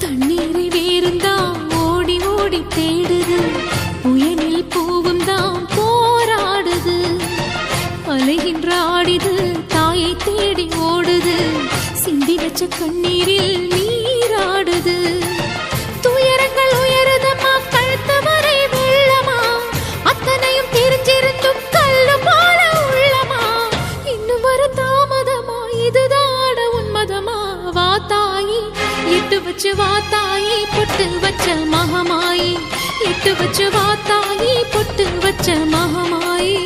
தண்ணீரை வேறுந்தான் ஓடி ஓடி தேடுது, புயலில் பூவும் தான் போராடுது. அலைகின்ற ஆடிது தாயை தேடி ஓடுது, சிந்தி வச்ச கண்ணீரில் நீராடுது. துயரங்கள் உயருதம்மா கழுத்து வரை வெள்ளமா, அத்தனையும் தெரிஞ்சிருந்தும் கல்லு போல உள்ளமா. இன்னும் வர தாமதமா, இதுதான உன்மதமா? வா தாயி, எட்டு வச்சு வா தாயி, பொட்டு வச்ச மகமாயி. எட்டு வச்சு வா தாயி, பொட்டு வச்ச மகமாயி.